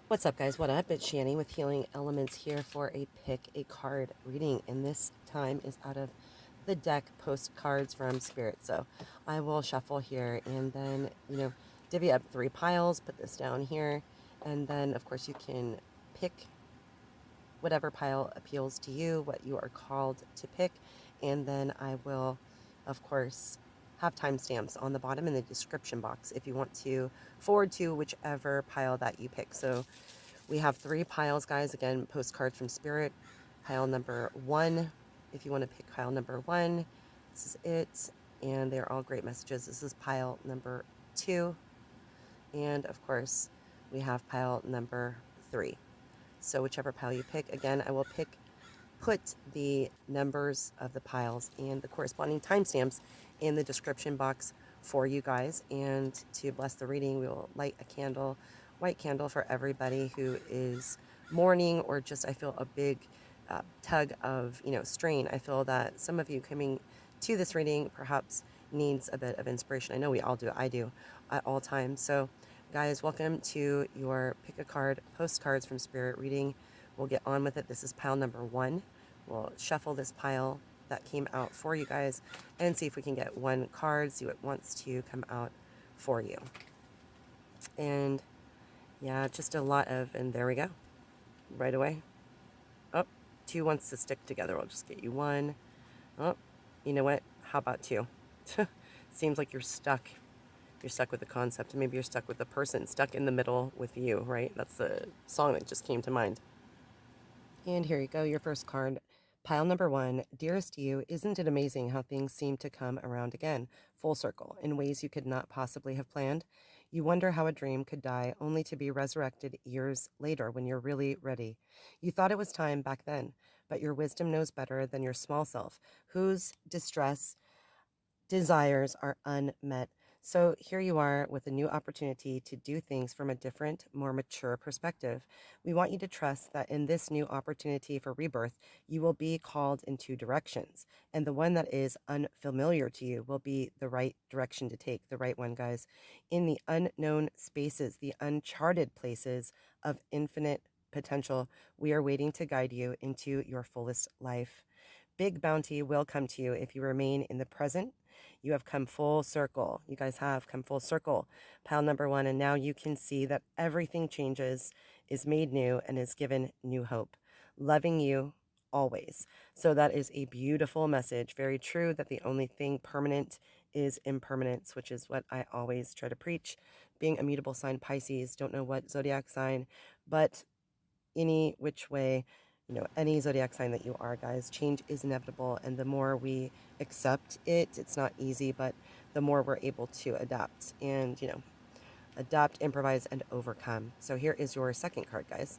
What's up, guys? What up? It's Shani with Healing Elements here for a pick a card reading, and this time is out of the deck Postcards from Spirit. So I will shuffle here and then, divvy up 3 piles, put this down here, and then, of course, you can pick whatever pile appeals to you, what you are called to pick, and then I will, of course, have timestamps on the bottom in the description box if you want to forward to whichever pile that you pick. So we have 3 piles, guys. Again, Postcards from Spirit. Pile number 1. If you want to pick pile number 1, this is it. And they're all great messages. This is pile number 2. And of course, we have pile number 3. So whichever pile you pick, again, I will put the numbers of the piles and the corresponding timestamps in the description box for you guys. And to bless the reading, we will light a candle, white candle, for everybody who is mourning, or just, I feel a big tug of, strain. I feel that some of you coming to this reading perhaps needs a bit of inspiration. I know we all do. I do at all times. So guys, welcome to your pick a card Postcards from Spirit reading. We'll get on with it. This is pile number 1. We'll shuffle this pile that came out for you guys and see if we can get one card, see what wants to come out for you. And yeah, just a lot of, and there we go, right away. Oh, 2 wants to stick together. I'll just get you 1. Oh, you know what? How about 2? Seems like you're stuck. You're stuck with the concept. Maybe you're stuck with the person, stuck in the middle with you, right? That's the song that just came to mind. And here you go, your first card. Pile number 1, dearest you, isn't it amazing how things seem to come around again, full circle, in ways you could not possibly have planned? You wonder how a dream could die only to be resurrected years later when you're really ready. You thought it was time back then, but your wisdom knows better than your small self, whose desires are unmet. So here you are with a new opportunity to do things from a different, more mature perspective. We want you to trust that in this new opportunity for rebirth, you will be called in 2 directions. And the one that is unfamiliar to you will be the right direction to take, the right one, guys. In the unknown spaces, the uncharted places of infinite potential, we are waiting to guide you into your fullest life. Big bounty will come to you if you remain in the present. You have come full circle. You guys have come full circle. Pile number 1. And now you can see that everything changes, is made new, and is given new hope. Loving you always. So that is a beautiful message. Very true that the only thing permanent is impermanence, which is what I always try to preach. Being a mutable sign Pisces, don't know what zodiac sign, but any which way, any zodiac sign that you are, guys, change is inevitable. And the more we accept it, it's not easy, but the more we're able to adapt and, adapt, improvise, and overcome. So here is your second card, guys.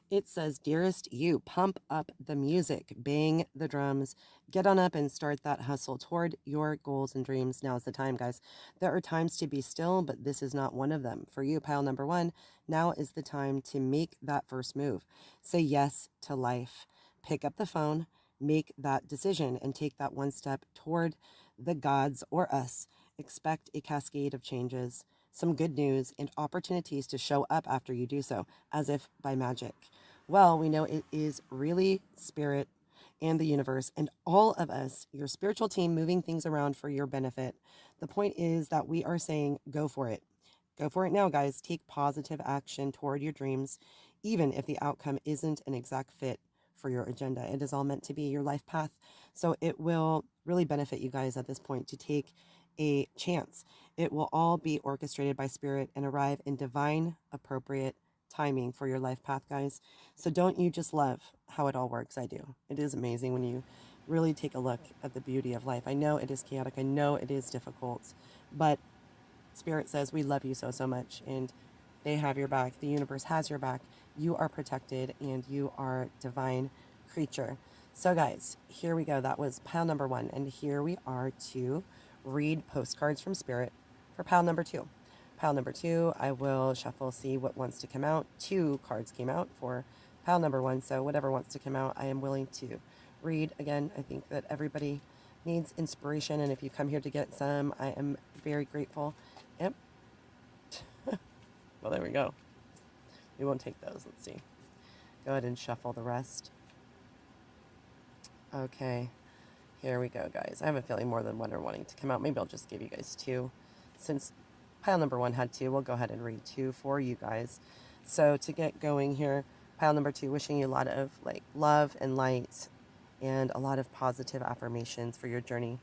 It says, dearest you, pump up the music, bang the drums, get on up and start that hustle toward your goals and dreams. Now is the time, guys. There are times to be still, but this is not one of them. For you, pile number 1, now is the time to make that first move. Say yes to life. Pick up the phone, make that decision, and take that one step toward the gods or us. Expect a cascade of changes, some good news, and opportunities to show up after you do so, as if by magic. Well, we know it is really spirit and the universe and all of us, your spiritual team, moving things around for your benefit. The point is that we are saying, go for it. Go for it now, guys. Take positive action toward your dreams, even if the outcome isn't an exact fit for your agenda. It is all meant to be your life path. So it will really benefit you guys at this point to take a chance. It will all be orchestrated by spirit and arrive in divine, appropriate timing for your life path, guys. So don't you just love how it all works? I do. It is amazing when you really take a look at the beauty of life. I know it is chaotic. I know it is difficult, but spirit says we love you so, so much, and they have your back. The universe has your back. You are protected, and you are divine creature. So guys, here we go. That was pile number 1, and here we are to read Postcards from Spirit for pile number 2. Pile number 2, I will shuffle, see what wants to come out. 2 cards came out for pile number 1, so whatever wants to come out, I am willing to read. Again, I think that everybody needs inspiration, and if you come here to get some, I am very grateful. Yep. Well, there we go. We won't take those. Let's see. Go ahead and shuffle the rest. Okay, here we go, guys. I have a feeling more than one are wanting to come out. Maybe I'll just give you guys two. Since pile number one had two, we'll go ahead and read two for you guys. So to get going here, pile number two, wishing you a lot of like love and light and a lot of positive affirmations for your journey.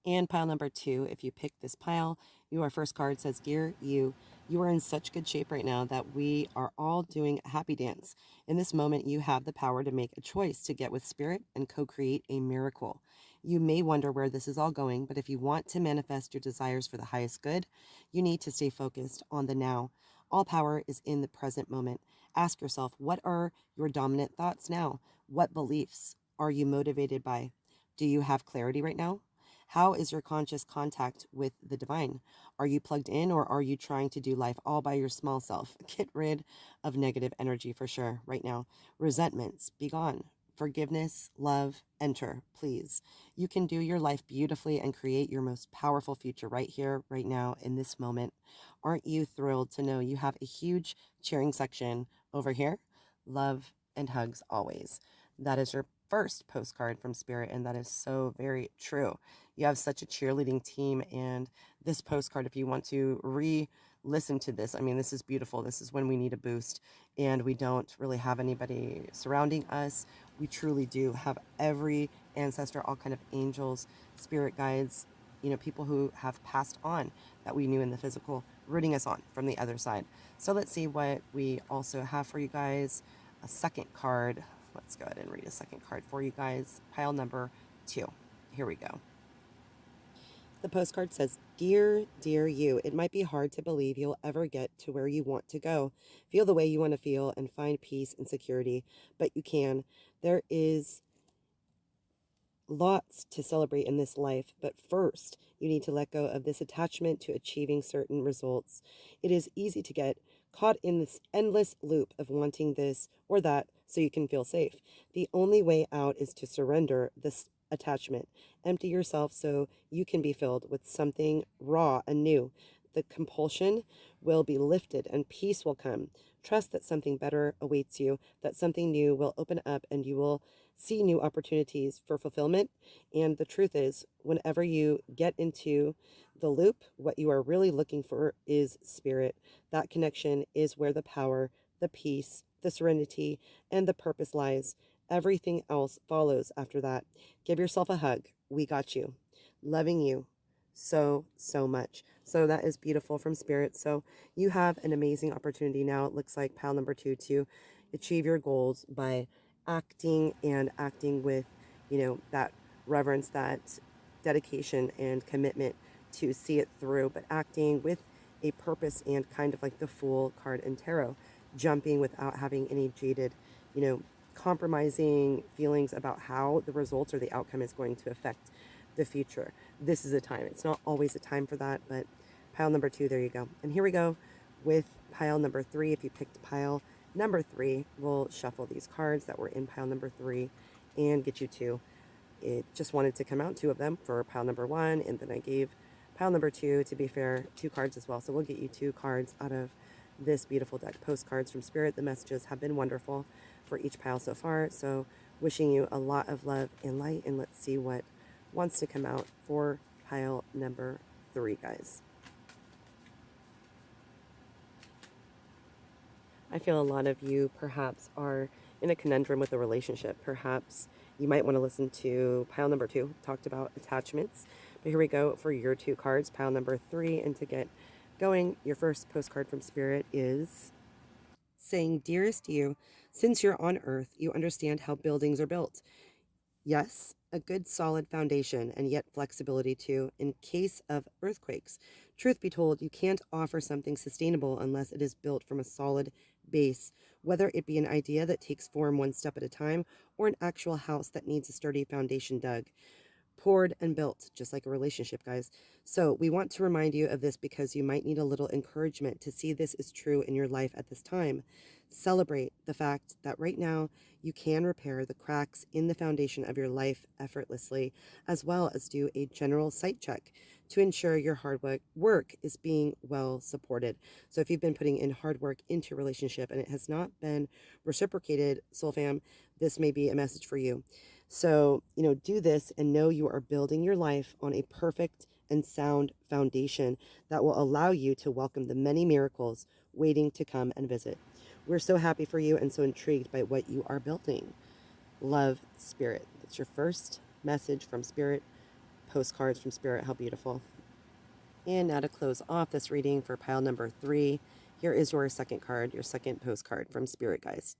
And pile number two, if you pick this pile, your first card says, Dear you, you are in such good shape right now that we are all doing a happy dance. In this moment, you have the power to make a choice to get with spirit and co-create a miracle. You may wonder where this is all going, but if you want to manifest your desires for the highest good, you need to stay focused on the now. All power is in the present moment. Ask yourself, what are your dominant thoughts now? What beliefs are you motivated by? Do you have clarity right now? How is your conscious contact with the divine? Are you plugged in or are you trying to do life all by your small self? Get rid of negative energy for sure right now. Resentments, be gone. Forgiveness, love, enter, please. You can do your life beautifully and create your most powerful future right here, right now, in this moment. Aren't you thrilled to know you have a huge cheering section over here? Love and hugs always. That is your first postcard from Spirit, and that is so very true. You have such a cheerleading team, and this postcard, if you want to listen to this, I mean, this is beautiful. This is when we need a boost and we don't really have anybody surrounding us. We truly do have every ancestor, all kind of angels, spirit guides, people who have passed on that we knew in the physical, rooting us on from the other side. So let's see what we also have for you guys. A second card. Let's go ahead and read a second card for you guys. Pile number two. Here we go. The postcard says, Dear, dear you, it might be hard to believe you'll ever get to where you want to go, feel the way you want to feel, and find peace and security, but you can. There is lots to celebrate in this life, but first, you need to let go of this attachment to achieving certain results. It is easy to get caught in this endless loop of wanting this or that so you can feel safe. The only way out is to surrender this attachment. Empty yourself so you can be filled with something raw and new. The compulsion will be lifted and peace will come. Trust that something better awaits you, that something new will open up and you will see new opportunities for fulfillment. And the truth is, whenever you get into the loop, what you are really looking for is spirit. That connection is where the power, the peace, the serenity, and the purpose lies. Everything else follows after that. Give yourself a hug. We got you. Loving you so, so much. So that is beautiful from Spirit. So you have an amazing opportunity now. It looks like pile number two to achieve your goals by acting with, that reverence, that dedication and commitment to see it through, but acting with a purpose and kind of like the Fool card in tarot, jumping without having any jaded, compromising feelings about how the results or the outcome is going to affect the future. This is a time. It's not always a time for that, but pile number two, there you go. And here we go with pile number three. If you picked pile number three, we'll shuffle these cards that were in pile number three and get you two. It just wanted to come out two of them for pile number one, and then I gave pile number two, to be fair, two cards as well. So we'll get you two cards out of this beautiful deck. Postcards from Spirit. The messages have been wonderful for each pile so far. So wishing you a lot of love and light, and let's see what wants to come out for pile number three, guys. I feel a lot of you perhaps are in a conundrum with a relationship. Perhaps you might want to listen to pile number two, talked about attachments. But here we go for your two cards, pile number three. And to get going, your first postcard from Spirit is saying, Dearest you, since you're on Earth, you understand how buildings are built. Yes, a good solid foundation and yet flexibility too in case of earthquakes. Truth be told, you can't offer something sustainable unless it is built from a solid base, whether it be an idea that takes form one step at a time or an actual house that needs a sturdy foundation dug, poured and built, just like a relationship, guys. So we want to remind you of this because you might need a little encouragement to see this is true in your life at this time. Celebrate the fact that right now you can repair the cracks in the foundation of your life effortlessly, as well as do a general site check to ensure your work is being well supported. So if you've been putting in hard work into a relationship and it has not been reciprocated, soul fam, this may be a message for you. So, do this and know you are building your life on a perfect and sound foundation that will allow you to welcome the many miracles waiting to come and visit. We're so happy for you and so intrigued by what you are building. Love, Spirit. That's your first message from Spirit. Postcards from Spirit. How beautiful. And now to close off this reading for pile number 3, here is your second card, your second postcard from Spirit, guys.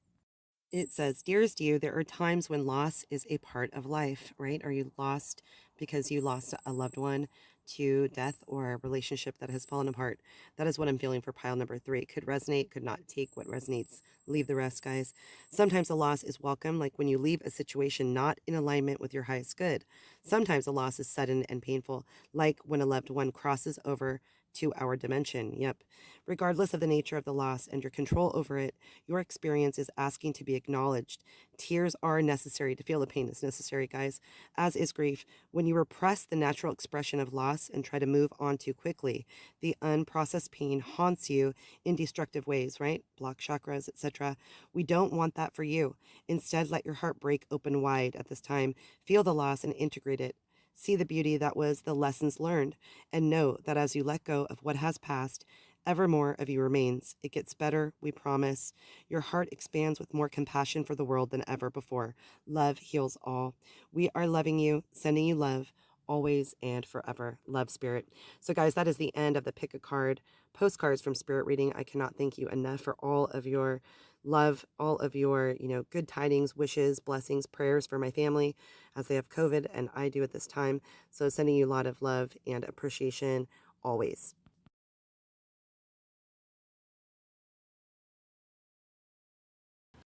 It says, Dearest you, there are times when loss is a part of life, right? Are you lost because you lost a loved one to death or a relationship that has fallen apart? That is what I'm feeling for pile number 3. Could resonate, could not. Take what resonates, leave the rest, guys. Sometimes a loss is welcome, like when you leave a situation not in alignment with your highest good. Sometimes a loss is sudden and painful, like when a loved one crosses over to our dimension. Yep. Regardless of the nature of the loss and your control over it, your experience is asking to be acknowledged. Tears are necessary. To feel the pain is necessary, guys, as is grief. When you repress the natural expression of loss and try to move on too quickly, the unprocessed pain haunts you in destructive ways, right? Block chakras, etc. We don't want that for you. Instead, let your heart break open wide at this time. Feel the loss and integrate it. See the beauty that was the lessons learned, and know that as you let go of what has passed, ever more of you remains. It gets better, we promise. Your heart expands with more compassion for the world than ever before. Love heals all. We are loving you, sending you love, always and forever. Love, Spirit. So, guys, that is the end of the Pick a Card postcards from Spirit reading. I cannot thank you enough for all of your love, all of your, good tidings, wishes, blessings, prayers for my family as they have COVID and I do at this time. So sending you a lot of love and appreciation always.